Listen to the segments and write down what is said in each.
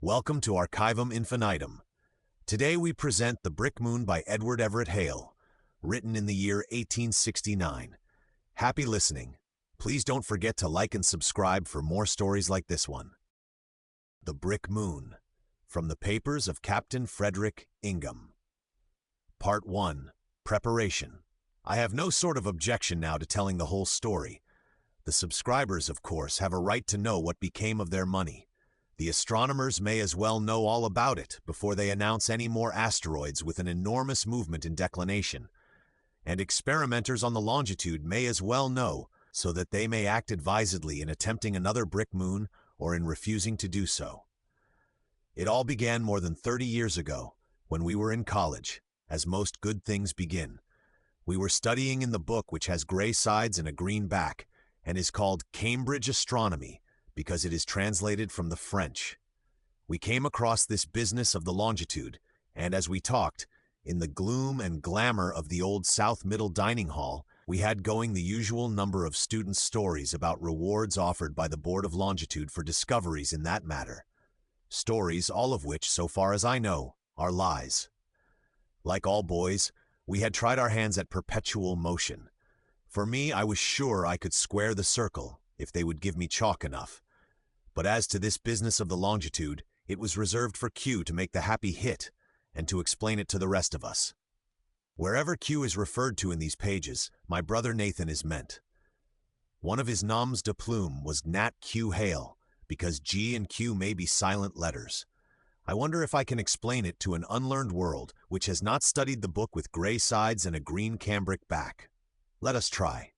Welcome to Archivum Infinitum. Today we present The Brick Moon by Edward Everett Hale, written in the year 1869. Happy listening. Please don't forget to like and subscribe for more stories like this one. The Brick Moon, from the papers of Captain Frederick Ingham. Part 1. Preparation. I have no sort of objection now to telling the whole story. The subscribers, of course, have a right to know what became of their money. The astronomers may as well know all about it before they announce any more asteroids with an enormous movement in declination. And experimenters on the longitude may as well know, so that they may act advisedly in attempting another brick moon or in refusing to do so. It all began more than 30 years ago, when we were in college, as most good things begin. We were studying in the book which has gray sides and a green back, and is called Cambridge Astronomy, because it is translated from the French. We came across this business of the longitude, and as we talked, in the gloom and glamour of the old South Middle dining hall, we had going the usual number of students' stories about rewards offered by the Board of Longitude for discoveries in that matter. Stories, all of which, so far as I know, are lies. Like all boys, we had tried our hands at perpetual motion. For me, I was sure I could square the circle, if they would give me chalk enough. But as to this business of the longitude, it was reserved for Q to make the happy hit, and to explain it to the rest of us. Wherever Q is referred to in these pages, my brother Nathan is meant. One of his noms de plume was Nat Q Hale, because G and Q may be silent letters. I wonder if I can explain it to an unlearned world which has not studied the book with gray sides and a green cambric back. Let us try.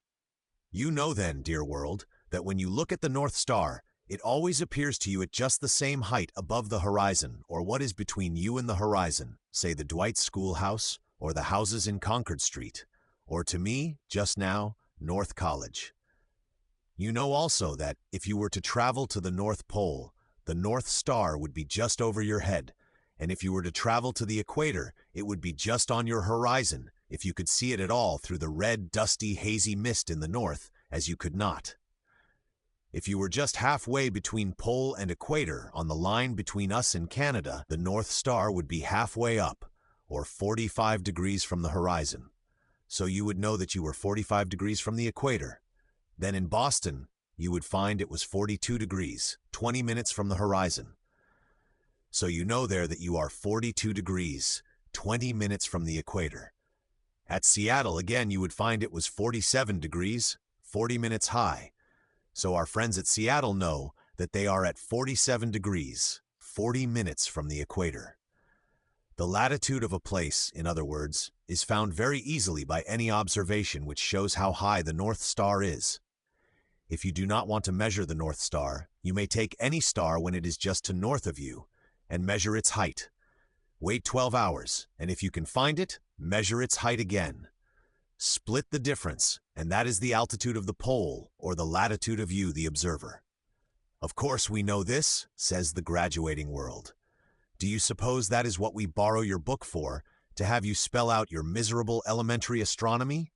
You know then, dear world, that when you look at the North Star, it always appears to you at just the same height above the horizon, or what is between you and the horizon, say the Dwight Schoolhouse, or the houses in Concord Street, or to me, just now, North College. You know also that, if you were to travel to the North Pole, the North Star would be just over your head, and if you were to travel to the equator, it would be just on your horizon, if you could see it at all through the red, dusty, hazy mist in the north, as you could not. If you were just halfway between pole and equator on the line between us and Canada, the North Star would be halfway up, or 45 degrees from the horizon. So you would know that you were 45 degrees from the equator. Then in Boston, you would find it was 42 degrees, 20 minutes from the horizon. So you know there that you are 42 degrees, 20 minutes from the equator. At Seattle, again, you would find it was 47 degrees, 40 minutes high. So our friends at Seattle know that they are at 47 degrees, 40 minutes from the equator. The latitude of a place, in other words, is found very easily by any observation which shows how high the North Star is. If you do not want to measure the North Star, you may take any star when it is just to north of you, and measure its height. Wait 12 hours, and if you can find it, measure its height again. Split the difference, and that is the altitude of the pole, or the latitude of you, the observer. Of course we know this, says the graduating world. Do you suppose that is what we borrow your book for, to have you spell out your miserable elementary astronomy?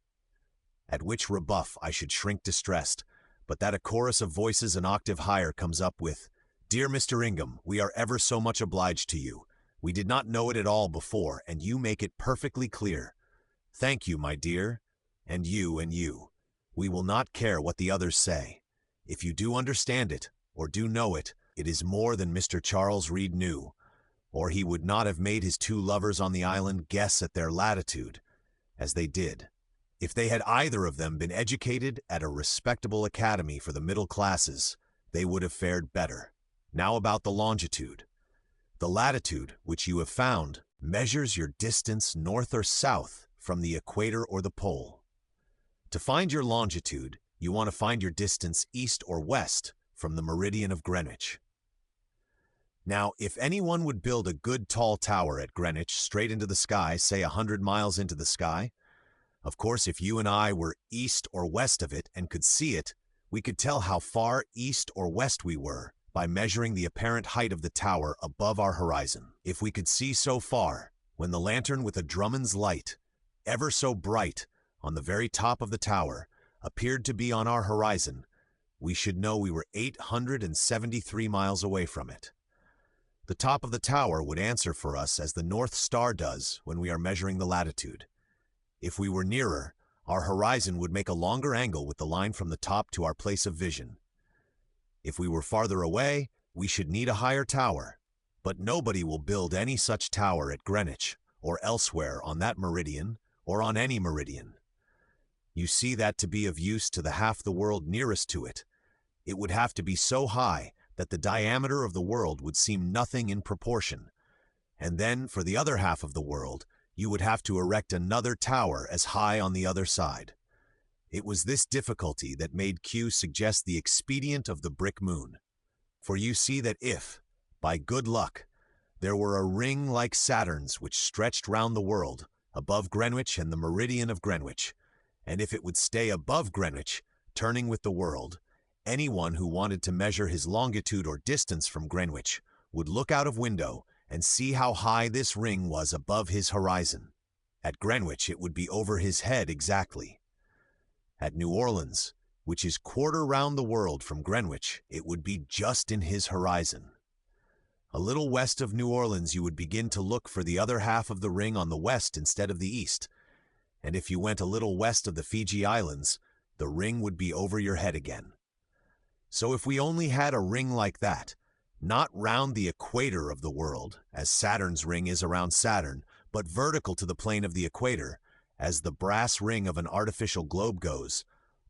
At which rebuff I should shrink distressed, but that a chorus of voices an octave higher comes up with, "Dear Mr. Ingham, we are ever so much obliged to you. We did not know it at all before, and you make it perfectly clear. Thank you, my dear, and you and you. We will not care what the others say. If you do understand it, or do know it, it is more than Mr. Charles Reade knew, or he would not have made his two lovers on the island guess at their latitude, as they did. If they had either of them been educated at a respectable academy for the middle classes, they would have fared better. Now about the longitude. The latitude, which you have found, measures your distance north or south from the equator or the pole. To find your longitude, you want to find your distance east or west from the meridian of Greenwich. Now, if anyone would build a good tall tower at Greenwich straight into the sky, say 100 miles into the sky, of course if you and I were east or west of it and could see it, we could tell how far east or west we were by measuring the apparent height of the tower above our horizon. If we could see so far, when the lantern with a Drummond's light, ever so bright, on the very top of the tower, appeared to be on our horizon, we should know we were 873 miles away from it. The top of the tower would answer for us as the North Star does when we are measuring the latitude. If we were nearer, our horizon would make a longer angle with the line from the top to our place of vision. If we were farther away, we should need a higher tower, but nobody will build any such tower at Greenwich or elsewhere on that meridian or on any meridian. You see that to be of use to the half the world nearest to it, it would have to be so high that the diameter of the world would seem nothing in proportion, and then for the other half of the world, you would have to erect another tower as high on the other side. It was this difficulty that made Q suggest the expedient of the brick moon. For you see that if, by good luck, there were a ring like Saturn's which stretched round the world, above Greenwich and the meridian of Greenwich, and if it would stay above Greenwich, turning with the world, anyone who wanted to measure his longitude or distance from Greenwich would look out of window and see how high this ring was above his horizon. At Greenwich it would be over his head exactly. At New Orleans, which is quarter round the world from Greenwich, it would be just in his horizon. A little west of New Orleans you would begin to look for the other half of the ring on the west instead of the east, and if you went a little west of the Fiji Islands, the ring would be over your head again. So if we only had a ring like that, not round the equator of the world, as Saturn's ring is around Saturn, but vertical to the plane of the equator, as the brass ring of an artificial globe goes,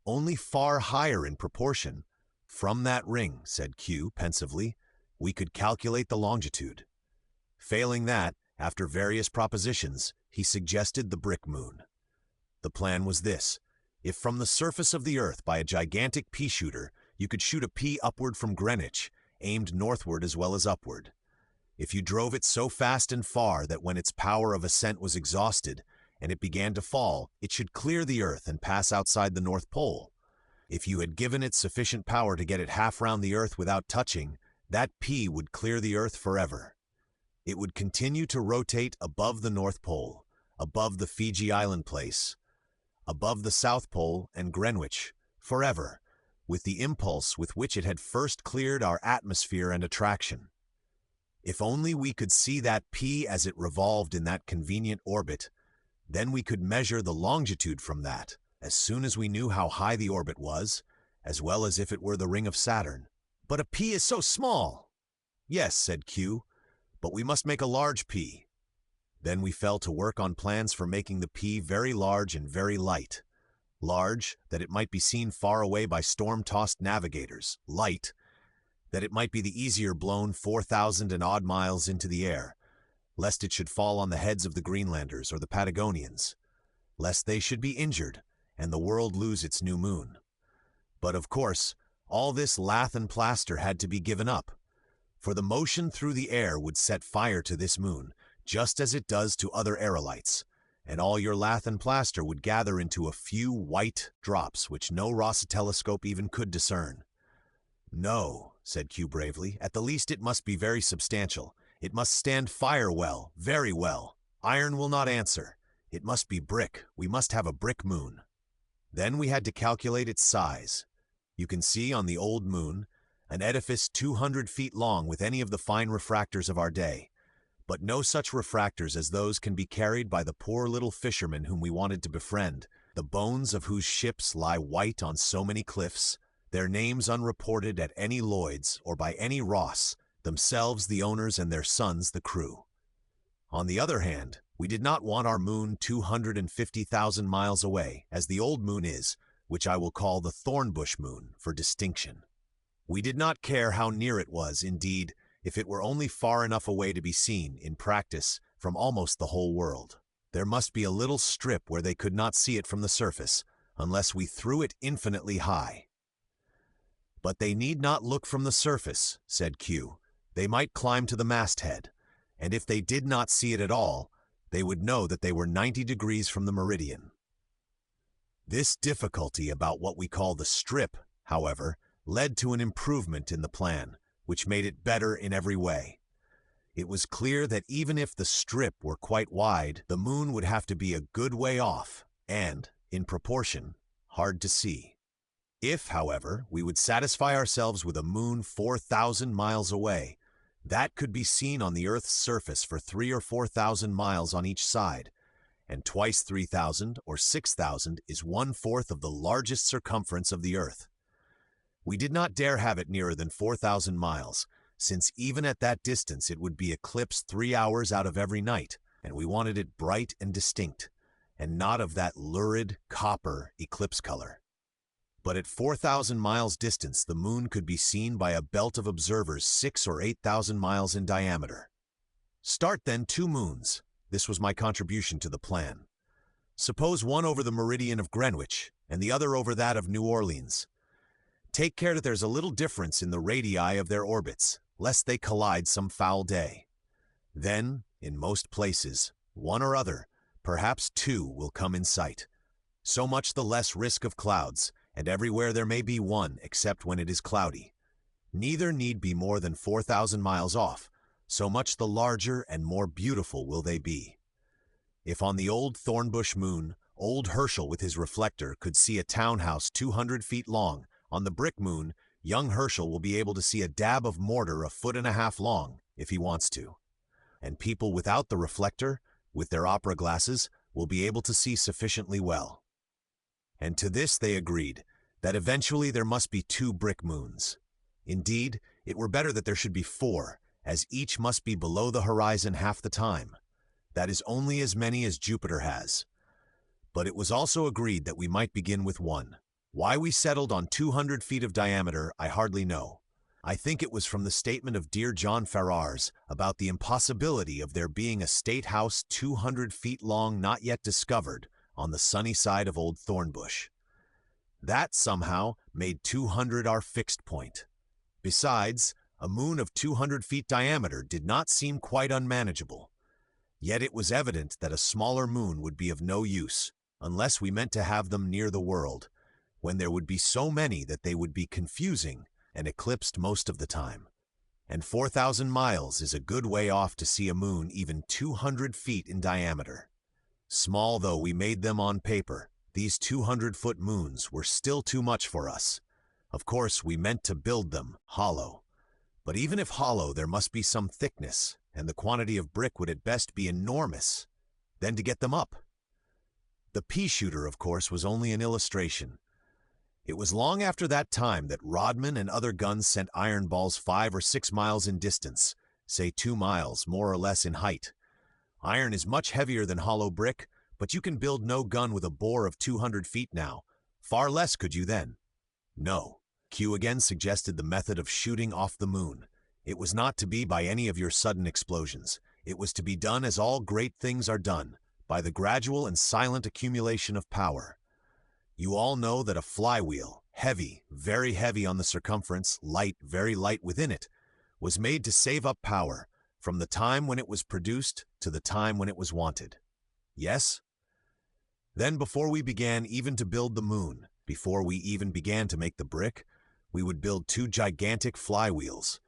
only far higher in proportion. From that ring, said Q pensively, we could calculate the longitude. Failing that, after various propositions, he suggested the brick moon. The plan was this: if from the surface of the earth by a gigantic pea shooter, you could shoot a pea upward from Greenwich, aimed northward as well as upward. If you drove it so fast and far that when its power of ascent was exhausted, and it began to fall, it should clear the earth and pass outside the North Pole. If you had given it sufficient power to get it half round the earth without touching, that pea would clear the earth forever. It would continue to rotate above the North Pole, above the Fiji Island place, above the South Pole and Greenwich, forever, with the impulse with which it had first cleared our atmosphere and attraction. If only we could see that pea as it revolved in that convenient orbit, then we could measure the longitude from that, as soon as we knew how high the orbit was, as well as if it were the ring of Saturn. But a pea is so small. Yes, said Q, but we must make a large pea. Then we fell to work on plans for making the pea very large and very light. Large, that it might be seen far away by storm-tossed navigators. Light, that it might be the easier blown 4,000 and odd miles into the air, lest it should fall on the heads of the Greenlanders or the Patagonians, lest they should be injured and the world lose its new moon. But of course, all this lath and plaster had to be given up, for the motion through the air would set fire to this moon, just as it does to other aerolites, and all your lath and plaster would gather into a few white drops which no Rosse telescope even could discern. No, said Q bravely, at the least it must be very substantial. It must stand fire well, very well. Iron will not answer. It must be brick. We must have a brick moon. Then we had to calculate its size. You can see on the old moon an edifice 200 feet long with any of the fine refractors of our day, but no such refractors as those can be carried by the poor little fishermen whom we wanted to befriend, the bones of whose ships lie white on so many cliffs, their names unreported at any Lloyd's or by any Ross, themselves the owners and their sons the crew. On the other hand, we did not want our moon 250,000 miles away, as the old moon is, which I will call the Thornbush moon for distinction. We did not care how near it was, indeed, if it were only far enough away to be seen, in practice, from almost the whole world. There must be a little strip where they could not see it from the surface, unless we threw it infinitely high. But they need not look from the surface, said Q. They might climb to the masthead, and if they did not see it at all, they would know that they were 90 degrees from the meridian. This difficulty about what we call the strip, however, led to an improvement in the plan, which made it better in every way. It was clear that even if the strip were quite wide, the moon would have to be a good way off, and, in proportion, hard to see. If, however, we would satisfy ourselves with a moon 4,000 miles away, That could be seen on the Earth's surface for 3 or 4,000 miles on each side, and twice 3,000 or 6,000 is 1/4 of the largest circumference of the Earth. We did not dare have it nearer than 4,000 miles, since even at that distance it would be eclipsed 3 hours out of every night, and we wanted it bright and distinct, and not of that lurid copper eclipse color. But at 4,000 miles distance, the moon could be seen by a belt of observers 6 or 8,000 miles in diameter. Start then 2 moons. This was my contribution to the plan. Suppose one over the meridian of Greenwich and the other over that of New Orleans. Take care that there's a little difference in the radii of their orbits, lest they collide some foul day. Then, in most places, one or other, perhaps 2, will come in sight. So much the less risk of clouds, and everywhere there may be one except when it is cloudy. Neither need be more than 4,000 miles off, so much the larger and more beautiful will they be. If on the old Thornbush moon, old Herschel with his reflector could see a townhouse 200 feet long, on the brick moon, young Herschel will be able to see a dab of mortar 1.5 feet long, if he wants to. And people without the reflector, with their opera glasses, will be able to see sufficiently well. And to this they agreed, that eventually there must be 2 brick moons. Indeed, it were better that there should be 4, as each must be below the horizon half the time. That is only as many as Jupiter has. But it was also agreed that we might begin with 1. Why we settled on 200 feet of diameter, I hardly know. I think it was from the statement of dear John Ferrars about the impossibility of there being a state house 200 feet long not yet discovered on the sunny side of old Thornbush. That somehow made 200 our fixed point. Besides, a moon of 200 feet diameter did not seem quite unmanageable. Yet it was evident that a smaller moon would be of no use, unless we meant to have them near the world, when there would be so many that they would be confusing and eclipsed most of the time. And 4,000 miles is a good way off to see a moon even 200 feet in diameter. Small though we made them on paper, these 200-foot moons were still too much for us. Of course, we meant to build them hollow. But even if hollow, there must be some thickness, and the quantity of brick would at best be enormous. Then to get them up. The pea-shooter, of course, was only an illustration. It was long after that time that Rodman and other guns sent iron balls 5 or 6 miles in distance, say 2 miles, more or less in height. Iron is much heavier than hollow brick, but you can build no gun with a bore of 200 feet now. Far less could you then. No. Q again suggested the method of shooting off the moon. It was not to be by any of your sudden explosions. It was to be done as all great things are done, by the gradual and silent accumulation of power. You all know that a flywheel, heavy, very heavy on the circumference, light, very light within it, was made to save up power, from the time when it was produced to the time when it was wanted. Yes? Then before we began even to build the moon, before we even began to make the brick, we would build 2 gigantic flywheels.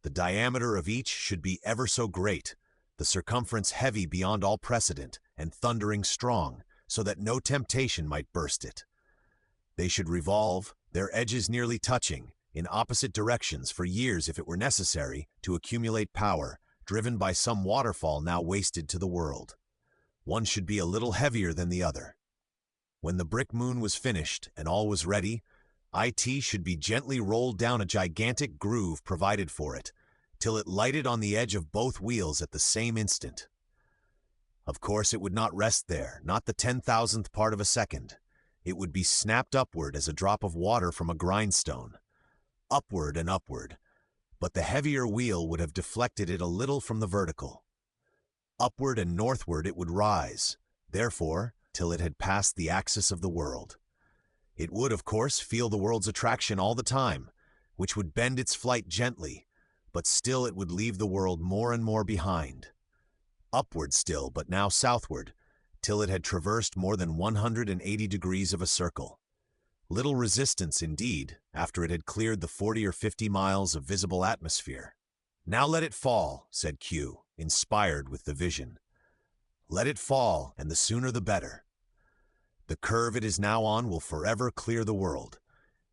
The diameter of each should be ever so great, the circumference heavy beyond all precedent, and thundering strong, so that no temptation might burst it. They should revolve, their edges nearly touching, in opposite directions for years if it were necessary, to accumulate power, driven by some waterfall now wasted to the world. One should be a little heavier than the other. When the brick moon was finished and all was ready, IT should be gently rolled down a gigantic groove provided for it, till it lighted on the edge of both wheels at the same instant. Of course, it would not rest there, not the 10,000th part of a second. It would be snapped upward as a drop of water from a grindstone. Upward and upward, but the heavier wheel would have deflected it a little from the vertical. Upward and northward it would rise, therefore, till it had passed the axis of the world. It would, of course, feel the world's attraction all the time, which would bend its flight gently, but still it would leave the world more and more behind. Upward still, but now southward, till it had traversed more than 180 degrees of a circle. Little resistance, indeed, after it had cleared the 40 or 50 miles of visible atmosphere. "Now let it fall," said Q, inspired with the vision. "Let it fall, and the sooner the better. The curve it is now on will forever clear the world,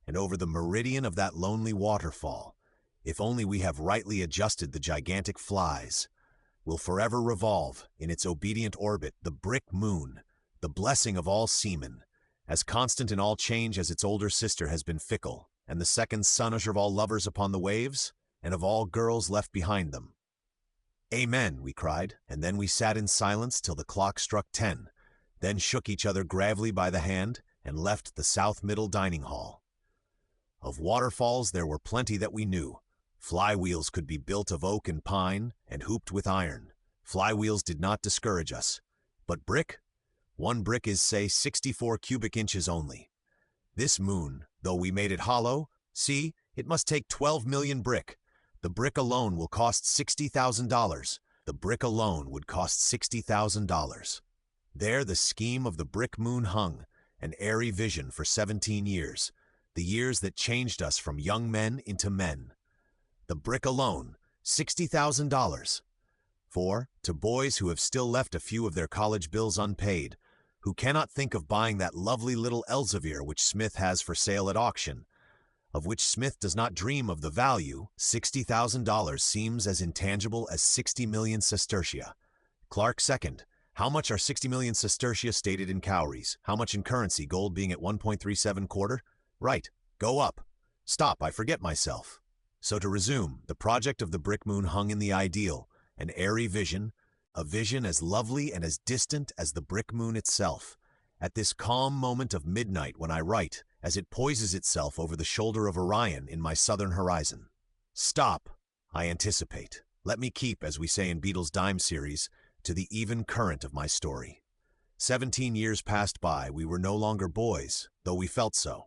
and over the meridian of that lonely waterfall, if only we have rightly adjusted the gigantic flies, will forever revolve in its obedient orbit the brick moon, the blessing of all seamen, as constant in all change as its older sister has been fickle, and the second son of all lovers upon the waves, and of all girls left behind them. Amen, we cried, and then we sat in silence till the clock struck 10, then shook each other gravely by the hand, and left the south middle dining hall. Of waterfalls there were plenty that we knew. Flywheels could be built of oak and pine, and hooped with iron. Flywheels did not discourage us. But brick? One brick is, say, 64 cubic inches only. This moon, though we made it hollow, see, it must take 12 million brick. The brick alone will cost $60,000. The brick alone would cost $60,000. There the scheme of the brick moon hung, an airy vision for 17 years, the years that changed us from young men into men. The brick alone, $60,000. For, to boys who have still left a few of their college bills unpaid, who cannot think of buying that lovely little Elzevir which Smith has for sale at auction, of which Smith does not dream of the value, $60,000 seems as intangible as 60 million sestertia. Clark second. How much are 60 million sestertia stated in cowries? How much in currency, gold being at 1.37 quarter? Right. Go up. Stop, I forget myself. So to resume, the project of the brick moon hung in the ideal, an airy vision, a vision as lovely and as distant as the brick moon itself. At this calm moment of midnight when I write, as it poises itself over the shoulder of Orion in my southern horizon. Stop, I anticipate. Let me keep, as we say in Beetle's Dime series, to the even current of my story. 17 years passed by, we were no longer boys, though we felt so.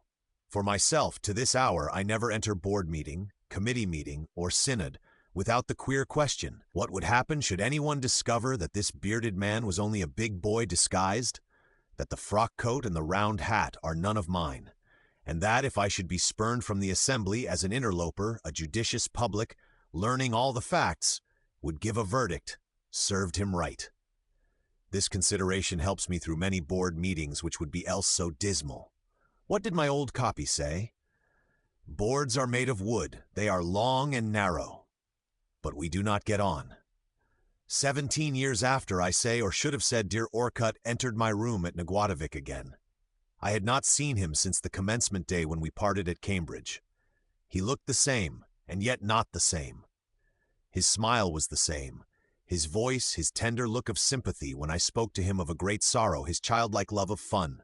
For myself, to this hour, I never enter board meeting, committee meeting, or synod, without the queer question, what would happen should anyone discover that this bearded man was only a big boy disguised, that the frock coat and the round hat are none of mine, and that if I should be spurned from the assembly as an interloper, a judicious public, learning all the facts, would give a verdict, served him right. This consideration helps me through many board meetings which would be else so dismal. What did my old copy say? Boards are made of wood, they are long and narrow, but we do not get on. 17 years after, I say, or should have said, dear Orcutt entered my room at Naguadavick again. I had not seen him since the commencement day when we parted at Cambridge. He looked the same, and yet not the same. His smile was the same, his voice, his tender look of sympathy when I spoke to him of a great sorrow, his childlike love of fun.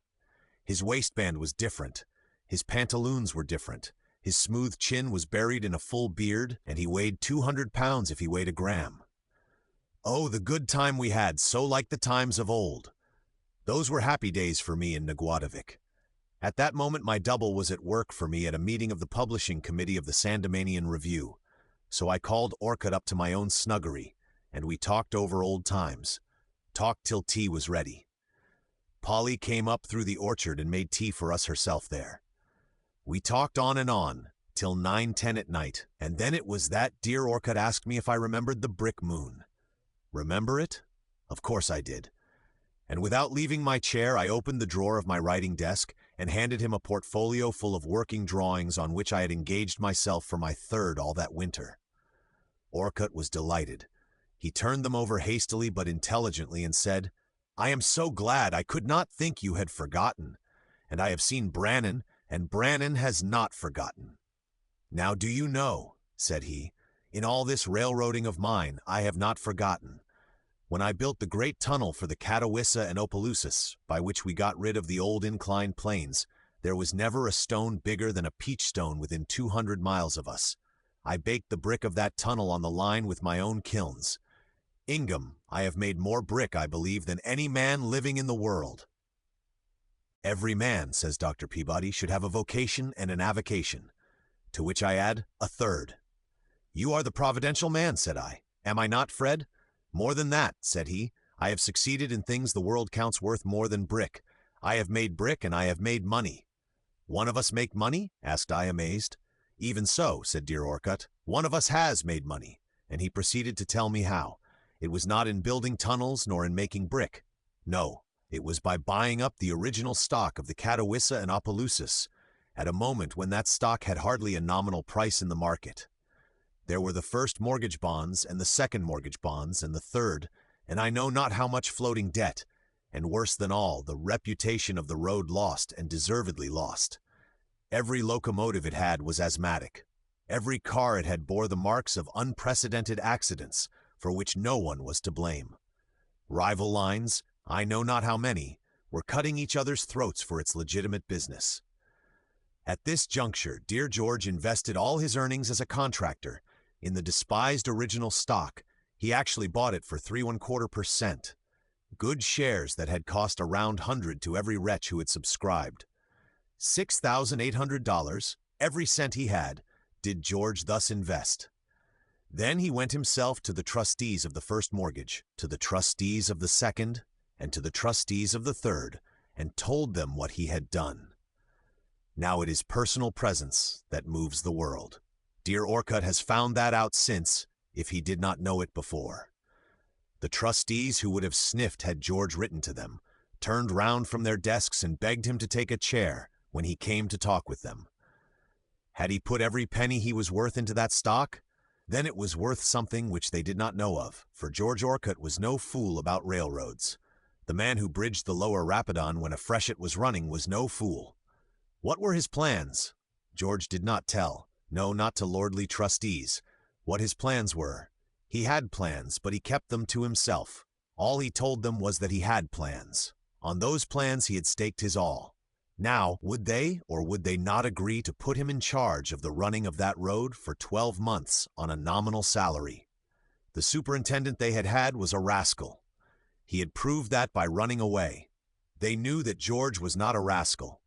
His waistband was different, his pantaloons were different, his smooth chin was buried in a full beard, and he weighed 200 pounds if he weighed a gram. Oh, the good time we had, so like the times of old. Those were happy days for me in Naguadavick. At that moment my double was at work for me at a meeting of the publishing committee of the Sandemanian Review, so I called Orcutt up to my own snuggery, and we talked over old times, talked till tea was ready. Polly came up through the orchard and made tea for us herself there. We talked on, till 9:10 at night, and then it was that dear Orcutt asked me if I remembered the brick moon. Remember it? Of course I did. And without leaving my chair, I opened the drawer of my writing desk and handed him a portfolio full of working drawings on which I had engaged myself for my third all that winter. Orcutt was delighted. He turned them over hastily but intelligently and said, I am so glad, I could not think you had forgotten, and I have seen Brannan, and Brannan has not forgotten. Now do you know, said he, in all this railroading of mine, I have not forgotten. When I built the great tunnel for the Catawissa and Opelousas, by which we got rid of the old inclined plains, there was never a stone bigger than a peach stone within 200 miles of us. I baked the brick of that tunnel on the line with my own kilns. Ingham, I have made more brick, I believe, than any man living in the world. Every man, says Dr. Peabody, should have a vocation and an avocation, to which I add a third. You are the providential man, said I. Am I not, Fred? More than that, said he. I have succeeded in things the world counts worth more than brick. I have made brick and I have made money. One of us make money? Asked I, amazed. Even so, said dear Orcutt, one of us has made money, and he proceeded to tell me how. It was not in building tunnels nor in making brick. No, it was by buying up the original stock of the Catawissa and Opelousas at a moment when that stock had hardly a nominal price in the market. There were the first mortgage bonds, and the second mortgage bonds, and the third, and I know not how much floating debt, and worse than all, the reputation of the road lost, and deservedly lost. Every locomotive it had was asthmatic. Every car it had bore the marks of unprecedented accidents, for which no one was to blame. Rival lines, I know not how many, were cutting each other's throats for its legitimate business. At this juncture, Dear George invested all his earnings as a contractor in the despised original stock. He actually bought it for 3¼ %. Good shares that had cost a round hundred to every wretch who had subscribed. $6,800, every cent he had, did George thus invest. Then he went himself to the trustees of the first mortgage, to the trustees of the second, and to the trustees of the third, and told them what he had done. Now it is personal presence that moves the world. Dear Orcutt has found that out since, if he did not know it before. The trustees, who would have sniffed had George written to them, turned round from their desks and begged him to take a chair when he came to talk with them. Had he put every penny he was worth into that stock? Then it was worth something which they did not know of, for George Orcutt was no fool about railroads. The man who bridged the lower Rapidan when a freshet was running was no fool. What were his plans? George did not tell, no, not to lordly trustees, what his plans were. He had plans, but he kept them to himself. All he told them was that he had plans. On those plans he had staked his all. Now, would they or would they not agree to put him in charge of the running of that road for 12 months on a nominal salary? The superintendent they had had was a rascal. He had proved that by running away. They knew that George was not a rascal.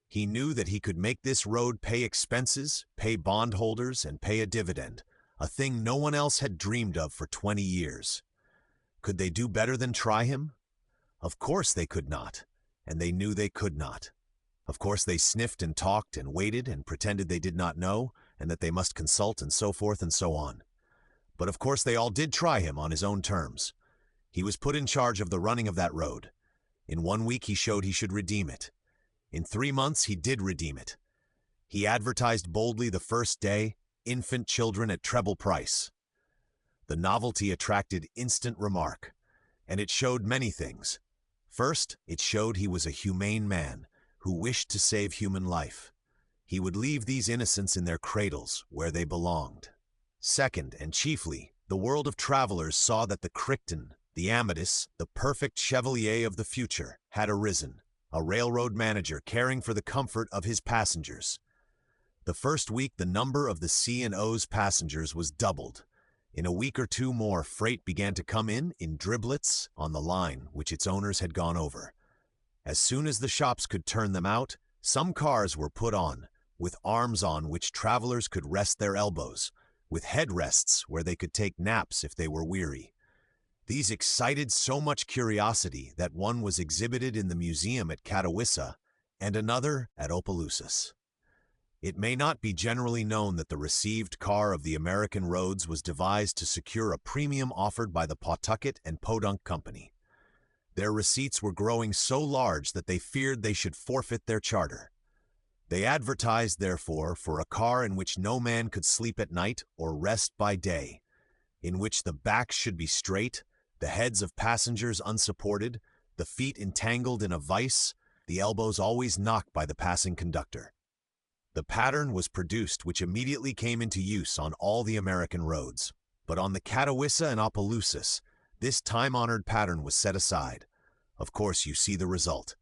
He knew that he could make this road pay expenses, pay bondholders, and pay a dividend, a thing no one else had dreamed of for 20 years. Could they do better than try him? Of course they could not, and they knew they could not. Of course they sniffed and talked and waited and pretended they did not know, and that they must consult and so forth and so on. But of course they all did try him on his own terms. He was put in charge of the running of that road. In 1 week he showed he should redeem it. In 3 months he did redeem it. He advertised boldly the first day, infant children at treble price. The novelty attracted instant remark, and it showed many things. First, it showed he was a humane man who wished to save human life. He would leave these innocents in their cradles where they belonged. Second, and chiefly, the world of travelers saw that the Crichton, the Amatus, the perfect chevalier of the future, had arisen, a railroad manager caring for the comfort of his passengers. The first week the number of the C&O's passengers was doubled. In a week or two more, freight began to come in driblets on the line which its owners had gone over. As soon as the shops could turn them out, some cars were put on, with arms on which travelers could rest their elbows, with headrests where they could take naps if they were weary. These excited so much curiosity that one was exhibited in the museum at Catawissa and another at Opelousas. It may not be generally known that the received car of the American roads was devised to secure a premium offered by the Pawtucket and Podunk Company. Their receipts were growing so large that they feared they should forfeit their charter. They advertised, therefore, for a car in which no man could sleep at night or rest by day, in which the backs should be straight, the heads of passengers unsupported, the feet entangled in a vise, the elbows always knocked by the passing conductor. The pattern was produced which immediately came into use on all the American roads, but on the Catawissa and Opelousas, this time-honored pattern was set aside. Of course, you see the result.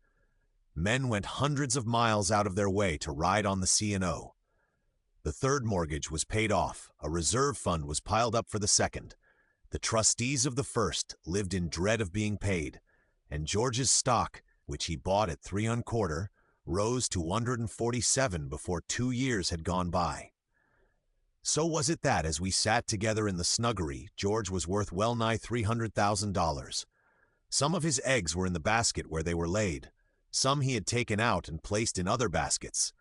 Men went hundreds of miles out of their way to ride on the C&O. The third mortgage was paid off, a reserve fund was piled up for the second. The trustees of the first lived in dread of being paid, and George's stock, which he bought at 3¼ rose to 147 before 2 years had gone by. So was it that, as we sat together in the snuggery, George was worth well nigh $300,000. Some of his eggs were in the basket where they were laid. Some he had taken out and placed in other baskets.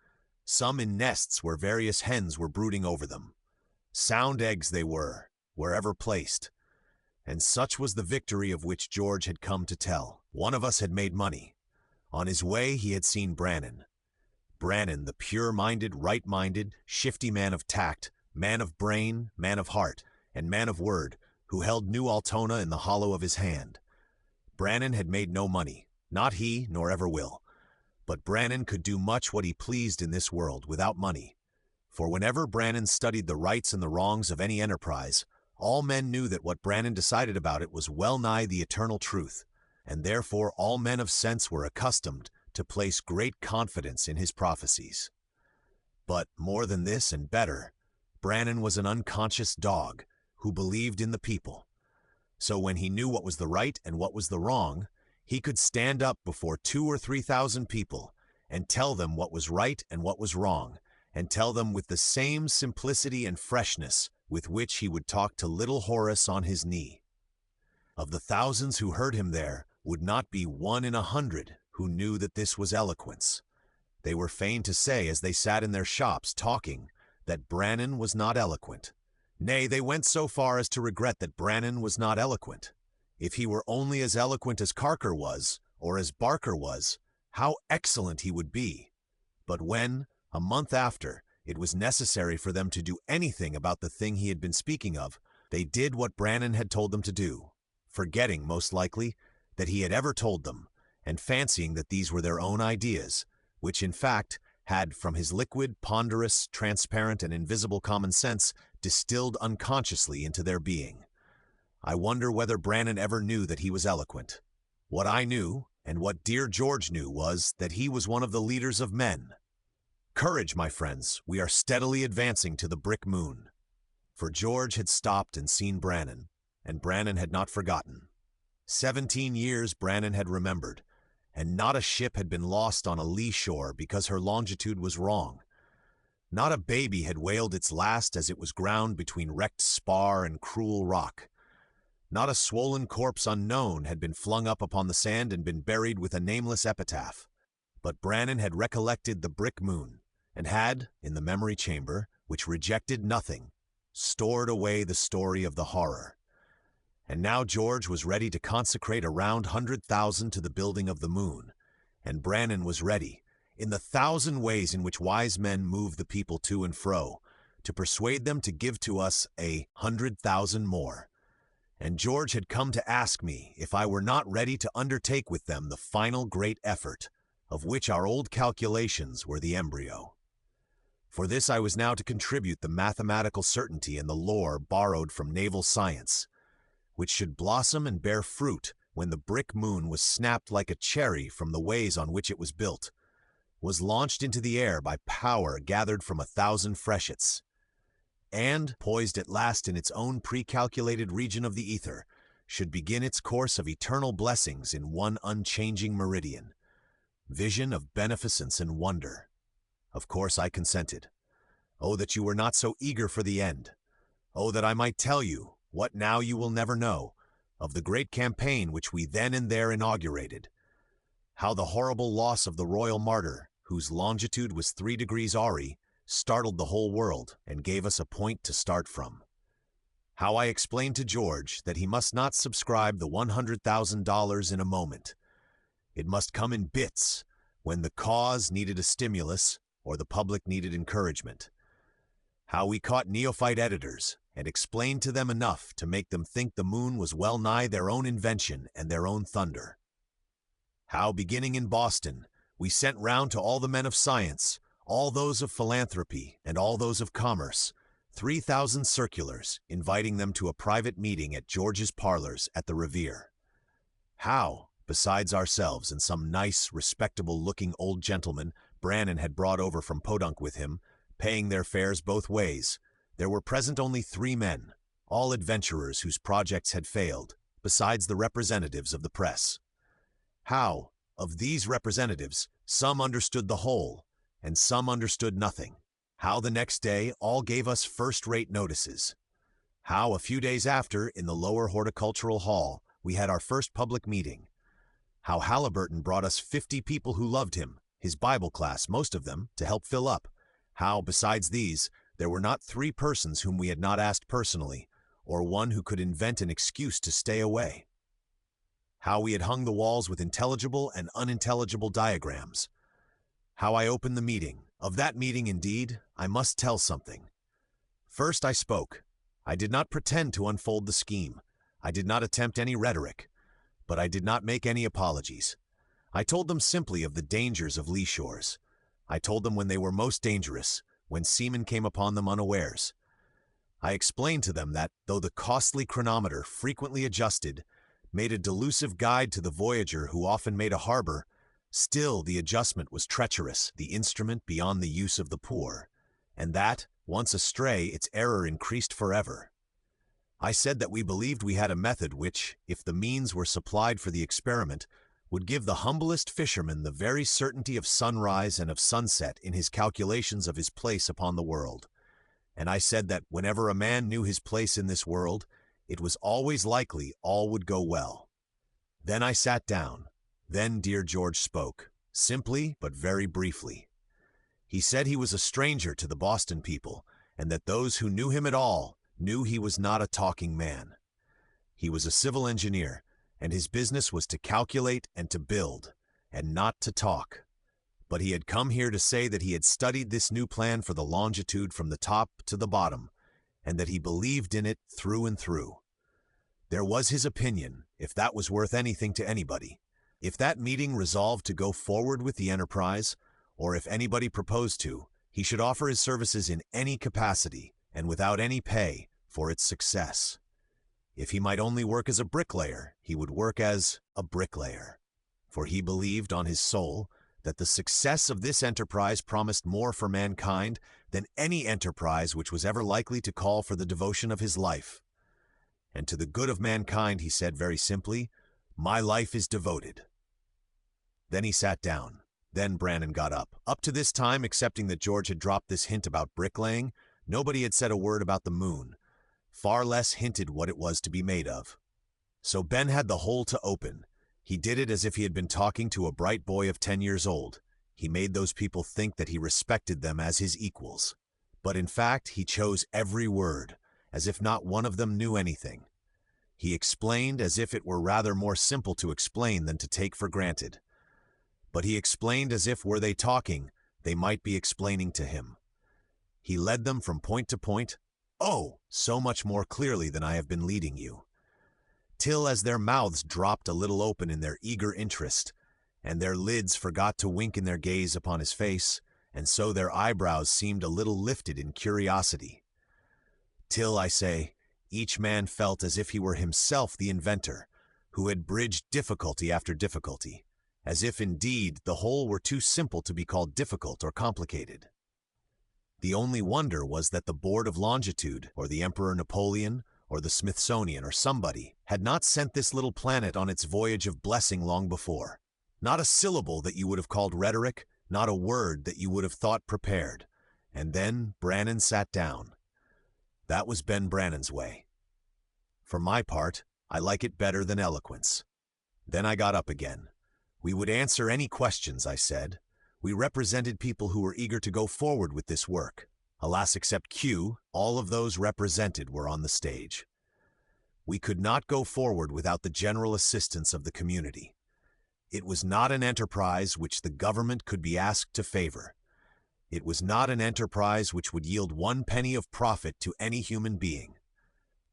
Some in nests where various hens were brooding over them. Sound eggs they were, wherever placed. And such was the victory of which George had come to tell. One of us had made money. On his way he had seen Brannan. Brannan, the pure-minded, right-minded, shifty man of tact, man of brain, man of heart, and man of word, who held New Altona in the hollow of his hand. Brannan had made no money, not he, nor ever will. But Brannan could do much what he pleased in this world without money. For whenever Brannan studied the rights and the wrongs of any enterprise, all men knew that what Brannan decided about it was well nigh the eternal truth, and therefore all men of sense were accustomed to place great confidence in his prophecies. But more than this and better, Brannan was an unconscious dog who believed in the people. So when he knew what was the right and what was the wrong, he could stand up before 2,000 or 3,000 people and tell them what was right and what was wrong, and tell them with the same simplicity and freshness with which he would talk to little Horace on his knee. Of the thousands who heard him there would not be 1 in 100 who knew that this was eloquence. They were fain to say, as they sat in their shops talking, that Brannan was not eloquent. Nay, they went so far as to regret that Brannan was not eloquent. If he were only as eloquent as Carker was, or as Barker was, how excellent he would be. But when, a month after, it was necessary for them to do anything about the thing he had been speaking of, they did what Brannan had told them to do, forgetting, most likely, that he had ever told them, and fancying that these were their own ideas, which in fact had, from his liquid, ponderous, transparent, and invisible common sense, distilled unconsciously into their being. I wonder whether Brannan ever knew that he was eloquent. What I knew, and what dear George knew, was that he was one of the leaders of men. Courage, my friends, we are steadily advancing to the brick moon. For George had stopped and seen Brannan, and Brannan had not forgotten. 17 years Brannan had remembered, and not a ship had been lost on a lee shore because her longitude was wrong. Not a baby had wailed its last as it was ground between wrecked spar and cruel rock. Not a swollen corpse unknown had been flung up upon the sand and been buried with a nameless epitaph. But Brannan had recollected the brick moon, and had, in the memory chamber, which rejected nothing, stored away the story of the horror. And now George was ready to consecrate a round 100,000 to the building of the moon, and Brannan was ready, in the 1,000 ways in which wise men move the people to and fro, to persuade them to give to us 100,000 more. And George had come to ask me if I were not ready to undertake with them the final great effort, of which our old calculations were the embryo. For this I was now to contribute the mathematical certainty and the lore borrowed from naval science, which should blossom and bear fruit when the brick moon was snapped like a cherry from the ways on which it was built, was launched into the air by power gathered from 1,000 freshets, and, poised at last in its own pre-calculated region of the ether, should begin its course of eternal blessings in one unchanging meridian. Vision of beneficence and wonder. Of course I consented. Oh, that you were not so eager for the end. Oh, that I might tell you, what now you will never know, of the great campaign which we then and there inaugurated. How the horrible loss of the royal martyr, whose longitude was 3 degrees Auri, startled the whole world and gave us a point to start from. How I explained to George that he must not subscribe the $100,000 in a moment. It must come in bits, when the cause needed a stimulus or the public needed encouragement. How we caught neophyte editors and explained to them enough to make them think the moon was well nigh their own invention and their own thunder. How, beginning in Boston, we sent round to all the men of science, all those of philanthropy, and all those of commerce, 3,000 circulars, inviting them to a private meeting at George's parlors at the Revere. How, besides ourselves and some nice, respectable-looking old gentlemen Brannan had brought over from Podunk with him, paying their fares both ways, there were present only 3 men, all adventurers whose projects had failed, besides the representatives of the press. How, of these representatives, some understood the whole, and some understood nothing. How the next day all gave us first-rate notices. How a few days after, in the lower horticultural hall, we had our first public meeting. How Halliburton brought us 50 people who loved him, his Bible class, most of them, to help fill up. How, besides these, there were not 3 persons whom we had not asked personally, or one who could invent an excuse to stay away. How we had hung the walls with intelligible and unintelligible diagrams. How I opened the meeting. Of that meeting, indeed, I must tell something. First I spoke. I did not pretend to unfold the scheme. I did not attempt any rhetoric. But I did not make any apologies. I told them simply of the dangers of lee shores. I told them when they were most dangerous, when seamen came upon them unawares. I explained to them that, though the costly chronometer, frequently adjusted, made a delusive guide to the voyager who often made a harbor, still the adjustment was treacherous, the instrument beyond the use of the poor, and that, once astray, its error increased forever. I said that we believed we had a method which, if the means were supplied for the experiment, would give the humblest fisherman the very certainty of sunrise and of sunset in his calculations of his place upon the world. And I said that whenever a man knew his place in this world, it was always likely all would go well. Then I sat down. Then dear George spoke, simply but very briefly. He said he was a stranger to the Boston people, and that those who knew him at all knew he was not a talking man. He was a civil engineer, and his business was to calculate and to build, and not to talk. But he had come here to say that he had studied this new plan for the longitude from the top to the bottom, and that he believed in it through and through. There was his opinion, if that was worth anything to anybody. If that meeting resolved to go forward with the enterprise, or if anybody proposed to, he should offer his services in any capacity, and without any pay, for its success. If he might only work as a bricklayer, he would work as a bricklayer. For he believed on his soul that the success of this enterprise promised more for mankind than any enterprise which was ever likely to call for the devotion of his life. And to the good of mankind, he said very simply, "My life is devoted." Then he sat down. Then Brannan got up. Up to this time, excepting that George had dropped this hint about bricklaying, nobody had said a word about the moon, far less hinted what it was to be made of. So Ben had the whole to open. He did it as if he had been talking to a bright boy of 10 years old. He made those people think that he respected them as his equals. But in fact, he chose every word, as if not one of them knew anything. He explained as if it were rather more simple to explain than to take for granted. But he explained as if, were they talking, they might be explaining to him. He led them from point to point, oh, so much more clearly than I have been leading you, till as their mouths dropped a little open in their eager interest, and their lids forgot to wink in their gaze upon his face, and so their eyebrows seemed a little lifted in curiosity, till, I say, each man felt as if he were himself the inventor, who had bridged difficulty after difficulty, as if, indeed, the whole were too simple to be called difficult or complicated. The only wonder was that the Board of Longitude, or the Emperor Napoleon, or the Smithsonian, or somebody, had not sent this little planet on its voyage of blessing long before. Not a syllable that you would have called rhetoric, not a word that you would have thought prepared. And then Brannan sat down. That was Ben Brannan's way. For my part, I like it better than eloquence. Then I got up again. We would answer any questions, I said. We represented people who were eager to go forward with this work. Alas, except Q, all of those represented were on the stage. We could not go forward without the general assistance of the community. It was not an enterprise which the government could be asked to favor. It was not an enterprise which would yield 1 penny of profit to any human being.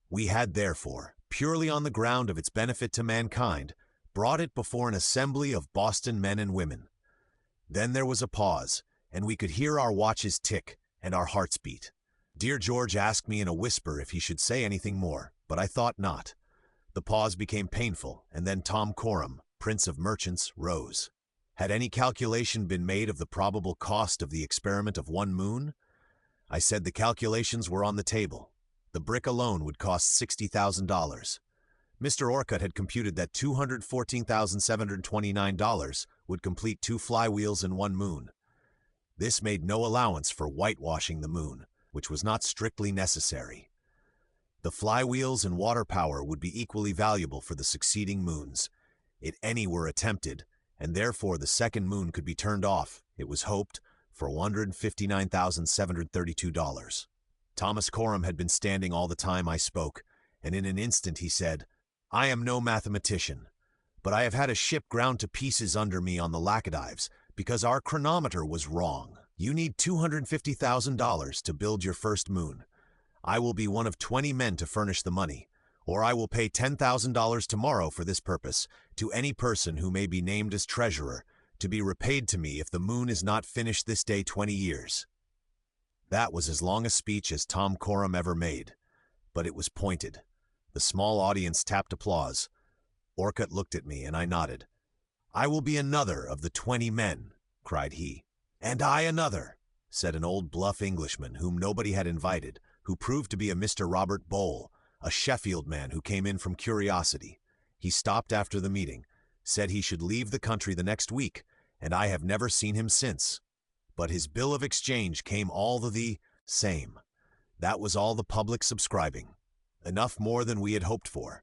We had, therefore, purely on the ground of its benefit to mankind, brought it before an assembly of Boston men and women. Then there was a pause, and we could hear our watches tick and our hearts beat. Dear George asked me in a whisper if he should say anything more, but I thought not. The pause became painful, and then Tom Coram, Prince of Merchants, rose. Had any calculation been made of the probable cost of the experiment of 1 moon? I said the calculations were on the table. The brick alone would cost $60,000. Mr. Orcutt had computed that $214,729 would complete 2 flywheels and 1 moon. This made no allowance for whitewashing the moon, which was not strictly necessary. The flywheels and water power would be equally valuable for the succeeding moons. If any were attempted, and therefore the second moon could be turned off, it was hoped, for $159,732. Thomas Coram had been standing all the time I spoke, and in an instant he said, I am no mathematician, but I have had a ship ground to pieces under me on the Laccadives because our chronometer was wrong. You need $250,000 to build your first moon. I will be one of 20 men to furnish the money, or I will pay $10,000 tomorrow for this purpose to any person who may be named as treasurer, to be repaid to me if the moon is not finished this day 20 years. That was as long a speech as Tom Coram ever made, but it was pointed. The small audience tapped applause. Orcutt looked at me, and I nodded. "I will be another of the 20 men," cried he. "And I another," said an old bluff Englishman whom nobody had invited, who proved to be a Mr. Robert Bowle, a Sheffield man who came in from curiosity. He stopped after the meeting, said he should leave the country the next week, and I have never seen him since. But his bill of exchange came all the same. That was all the public subscribing. Enough more than we had hoped for.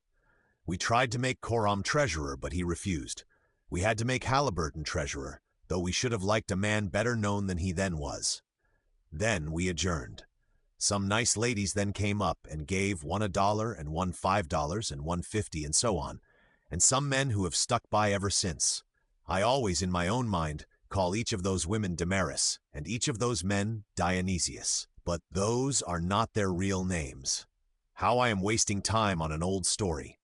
We tried to make Coram treasurer, but he refused. We had to make Halliburton treasurer, though we should have liked a man better known than he then was. Then we adjourned. Some nice ladies then came up and gave one $1 and one $5 and one $50 and so on, and some men who have stuck by ever since. I always, in my own mind, call each of those women Damaris, and each of those men Dionysius. But those are not their real names. How I am wasting time on an old story.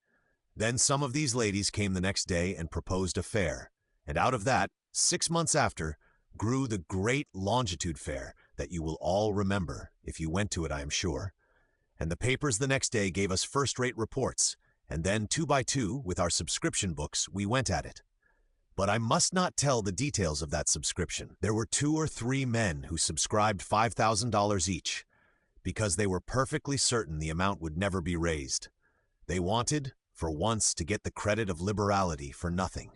Then some of these ladies came the next day and proposed a fair, and out of that, 6 months after, grew the great Longitude Fair that you will all remember, if you went to it I am sure. And the papers the next day gave us first-rate reports, and then 2 by 2, with our subscription books, we went at it. But I must not tell the details of that subscription. There were 2 or 3 men who subscribed $5,000 each, because they were perfectly certain the amount would never be raised. They wanted, for once, to get the credit of liberality for nothing.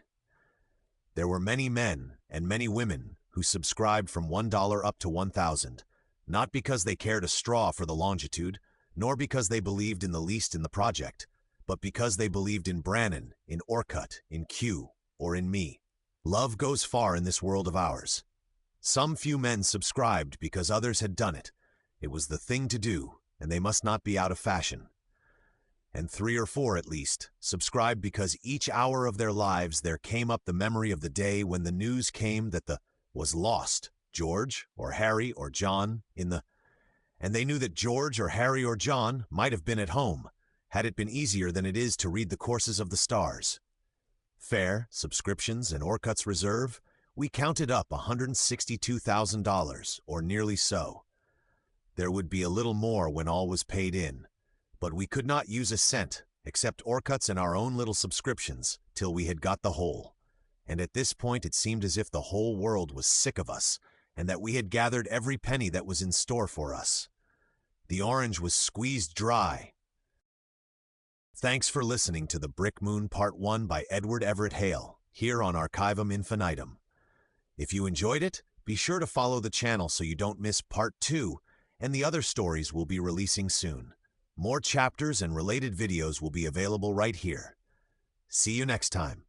There were many men and many women who subscribed from $1 up to 1,000, not because they cared a straw for the Longitude, nor because they believed in the least in the project, but because they believed in Brannan, in Orcutt, in Q, or in me. Love goes far in this world of ours. Some few men subscribed because others had done it. It was the thing to do, and they must not be out of fashion. And 3 or 4, at least, subscribed because each hour of their lives there came up the memory of the day when the news came that the was lost, George or Harry or John, and they knew that George or Harry or John might have been at home, had it been easier than it is to read the courses of the stars. Fair, subscriptions, and Orcutt's reserve, we counted up $162,000, or nearly so. There would be a little more when all was paid in, but we could not use a cent, except Orcutt's and our own little subscriptions, till we had got the whole. And at this point it seemed as if the whole world was sick of us, and that we had gathered every penny that was in store for us. The orange was squeezed dry. Thanks for listening to The Brick Moon Part 1 by Edward Everett Hale, here on Archivum Infinitum. If you enjoyed it, be sure to follow the channel so you don't miss Part 2, and the other stories we'll be releasing soon. More chapters and related videos will be available right here. See you next time.